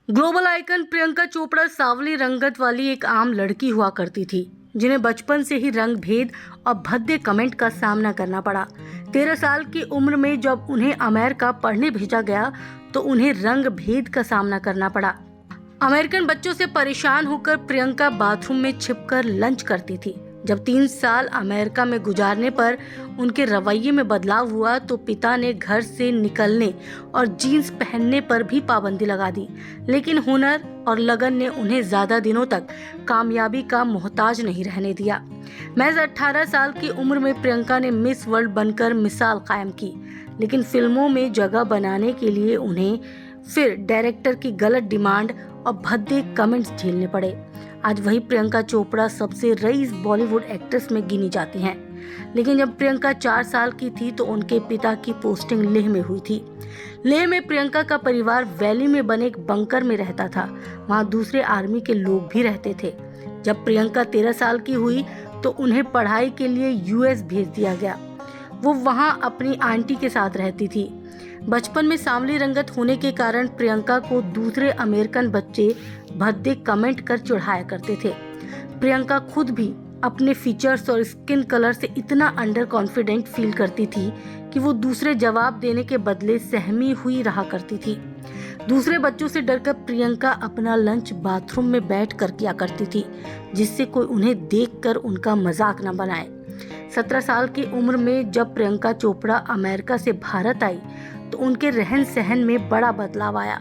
Global icon Priyanka Chopra सांवली रंगत वाली एक आम लड़की हुआ करती थी, जिन्हें बचपन से ही रंग भेद और भद्दे कमेंट का सामना करना पड़ा। 13 साल की उम्र में जब उन्हें अमेरिका पढ़ने भेजा गया तो उन्हें रंग भेद का सामना करना पड़ा। अमेरिकन बच्चों से परेशान होकर प्रियंका बाथरूम में छिपकर लंच करती थी। जब 3 साल अमेरिका में गुजारने पर उनके रवैये में बदलाव हुआ तो पिता ने घर से निकलने और जीन्स पहनने पर भी पाबंदी लगा दी, लेकिन हुनर और लगन ने उन्हें ज्यादा दिनों तक कामयाबी का मोहताज नहीं रहने दिया। महज 18 साल की उम्र में प्रियंका ने मिस वर्ल्ड बनकर मिसाल कायम की, लेकिन फिल्मों में जगह बनाने के लिए उन्हें फिर डायरेक्टर की गलत डिमांड और भद्दे कमेंट्स झेलने पड़े। आज वही प्रियंका चोपड़ा सबसे रईस बॉलीवुड एक्ट्रेस में गिनी जाती हैं, लेकिन जब प्रियंका 4 साल की थी तो उनके पिता की पोस्टिंग लेह में हुई थी। लेह में प्रियंका का परिवार वैली में बने एक बंकर में रहता था। वहां दूसरे आर्मी के लोग भी रहते थे। जब प्रियंका 13 साल की हुई तो उन्हें पढ़ाई के लिए यूएस भेज दिया गया। वो वहां अपनी आंटी के साथ रहती थी। बचपन में सांवली रंगत होने के कारण प्रियंका को दूसरे अमेरिकन बच्चे भद्दे कमेंट कर चिढ़ाया करते थे। प्रियंका खुद भी अपने फीचर्स और स्किन कलर से इतना अंडर कॉन्फिडेंट फील करती थी कि वो दूसरे जवाब देने के बदले सहमी हुई रहा करती थी। दूसरे बच्चों से डरकर प्रियंका अपना लंच बाथरूम में बैठ कर किया करती थी, जिससे कोई उन्हें देखकर उनका मजाक न बनाए। 17 साल की उम्र में जब प्रियंका चोपड़ा अमेरिका से भारत आई तो उनके रहन सहन में बड़ा बदलाव आया।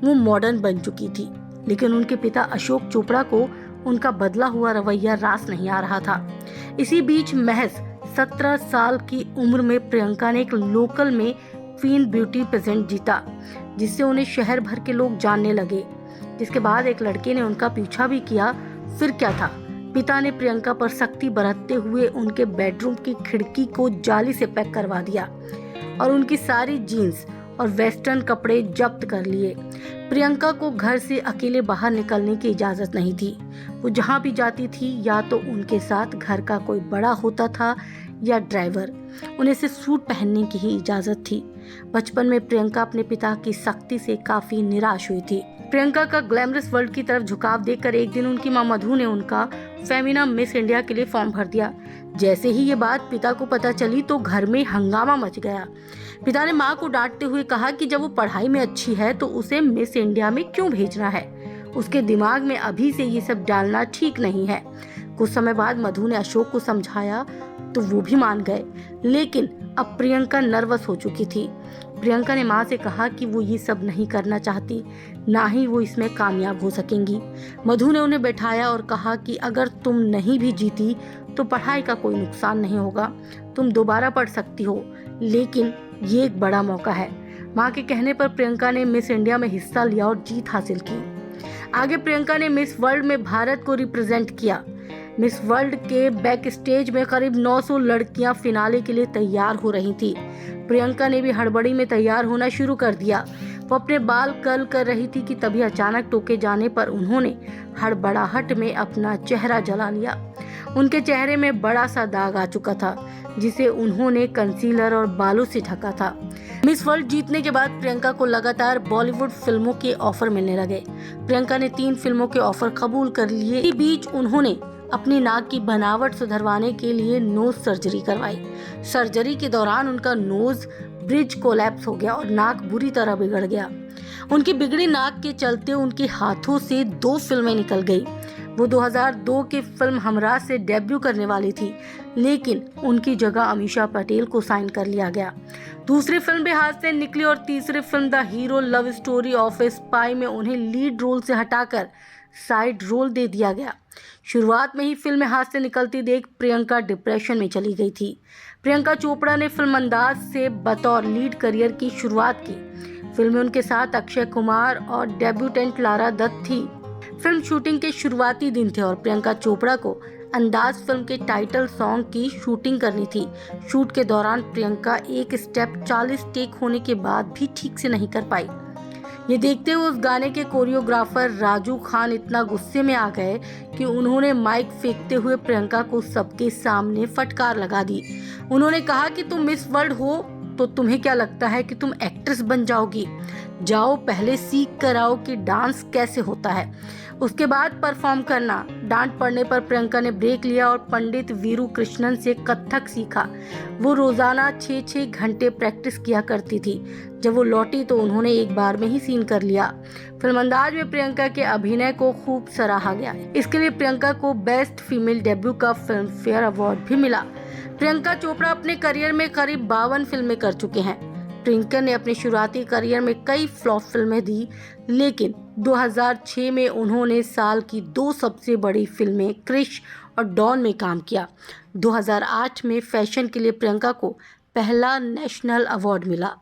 वो मॉडर्न बन चुकी थी, लेकिन उनके पिता अशोक चोपड़ा को उनका बदला हुआ रवैया रास नहीं आ रहा था। इसी बीच महज 17 साल की उम्र में प्रियंका ने एक लोकल में क्वीन ब्यूटी पेजेंट जीता, जिससे उन्हें शहर भर के लोग जानने लगे। जिसके बाद एक लड़के ने उनका पीछा भी किया। फिर क्या था, पिता ने प्रियंका पर सख्ती बरतते हुए उनके बेडरूम की खिड़की को जाली से पैक करवा दिया और उनकी सारी जीन्स और वेस्टर्न कपड़े जब्त कर लिए। प्रियंका को घर से अकेले बाहर निकलने की इजाजत नहीं थी। वो जहाँ भी जाती थी या तो उनके साथ घर का कोई बड़ा होता था या ड्राइवर। उन्हें सिर्फ सूट पहनने की ही इजाजत थी। बचपन में प्रियंका अपने पिता की सख्ती से काफी निराश हुई थी। प्रियंका का ग्लैमरस वर्ल्ड की तरफ झुकाव देखकर एक दिन उनकी मां मधु ने उनका फेमिना मिस इंडिया के लिए फॉर्म भर दिया। जैसे ही ये बात पिता को पता चली तो घर में हंगामा मच गया। पिता ने मां को डांटते हुए कहा कि जब वो पढ़ाई में अच्छी है तो उसे मिस इंडिया में क्यों भेजना है। उसके दिमाग में अभी से ये सब डालना ठीक नहीं है। कुछ समय बाद मधु ने अशोक को समझाया तो वो भी मान गए, लेकिन अब प्रियंका नर्वस हो चुकी थी। प्रियंका ने मां से कहा कि वो ये सब नहीं करना चाहती, ना ही वो इसमें कामयाब हो सकेंगी। मधु ने उन्हें बैठाया और कहा कि अगर तुम नहीं भी जीती तो पढ़ाई का कोई नुकसान नहीं होगा, तुम दोबारा पढ़ सकती हो, लेकिन ये एक बड़ा मौका है। मां के कहने पर प्रियंका ने मिस इंडिया में हिस्सा लिया और जीत हासिल की। आगे प्रियंका ने मिस वर्ल्ड में भारत को रिप्रेजेंट किया। मिस वर्ल्ड के बैक स्टेज में करीब 900 लड़कियां फिनाले के लिए तैयार हो रही थी। प्रियंका ने भी हड़बड़ी में तैयार होना शुरू कर दिया। वो अपने बाल कर्ल कर रही थी कि तभी अचानक टोके जाने पर उन्होंने हड़बड़ाहट में अपना चेहरा जला लिया। उनके चेहरे में बड़ा सा दाग आ चुका था, जिसे उन्होंने कंसीलर और बालों से ढका था। मिस वर्ल्ड जीतने के बाद प्रियंका को लगातार बॉलीवुड फिल्मों के ऑफर मिलने लगे। प्रियंका ने 3 फिल्मों के ऑफर कबूल कर लिए। इसी बीच उन्होंने अपनी नाक की बनावट सुधरवाने के लिए नोज सर्जरी करवाई। सर्जरी के दौरान उनका नोज ब्रिज कोलैप्स हो गया और नाक बुरी तरह बिगड़ गया। उनकी बिगड़ी नाक के चलते उनके हाथों से 2 फिल्में निकल गई। वो 2002 की फिल्म हमराज से डेब्यू करने वाली थी, लेकिन उनकी जगह अमीषा पटेल को साइन कर लिया गया। दूसरी फिल्म भी हाथ से निकली और तीसरी film the hero love story of A spy में उन्हें लीड रोल से हटाकर साइड रोल दे दिया गया। शुरुआत में ही फिल्में हाथ से निकलती देख प्रियंका डिप्रेशन में चली गई थी। प्रियंका चोपड़ा ने फिल्म अंदाज से बतौर लीड करियर की शुरुआत की। फिल्म में उनके साथ अक्षय कुमार और डेब्यूटेंट लारा दत्त थी। फिल्म शूटिंग के शुरुआती दिन थे और प्रियंका चोपड़ा को अंदाज फिल्म के टाइटल सॉन्ग की शूटिंग करनी थी। शूट के दौरान प्रियंका एक स्टेप 40 टेक होने के बाद भी ठीक से नहीं कर पाई। ये देखते हुए उस गाने के कोरियोग्राफर राजू खान इतना गुस्से में आ गए कि उन्होंने माइक फेंकते हुए प्रियंका को सबके सामने फटकार लगा दी। उन्होंने कहा कि तुम मिस वर्ल्ड हो तो तुम्हें क्या लगता है कि तुम एक्ट्रेस बन जाओगी? जाओ पहले सीख कर आओ कि डांस कैसे होता है, उसके बाद परफॉर्म करना। डांट पड़ने पर प्रियंका ने ब्रेक लिया और पंडित वीरू कृष्णन से कथक सीखा। वो रोजाना 6-6 घंटे प्रैक्टिस किया करती थी। जब वो लौटी तो उन्होंने एक बार में ही सीन कर लिया। फिल्म अंदाज में प्रियंका के अभिनय को खूब सराहा गया। इसके लिए प्रियंका को बेस्ट फीमेल डेब्यू का फिल्म फेयर अवार्ड भी मिला। प्रियंका चोपड़ा अपने करियर में करीब 52 फिल्में कर चुके हैं। प्रियंका ने अपने शुरुआती करियर में कई फ्लॉप फिल्में दी, लेकिन 2006 में उन्होंने साल की 2 सबसे बड़ी फिल्में क्रिश और डॉन में काम किया। 2008 में फैशन के लिए प्रियंका को पहला नेशनल अवार्ड मिला।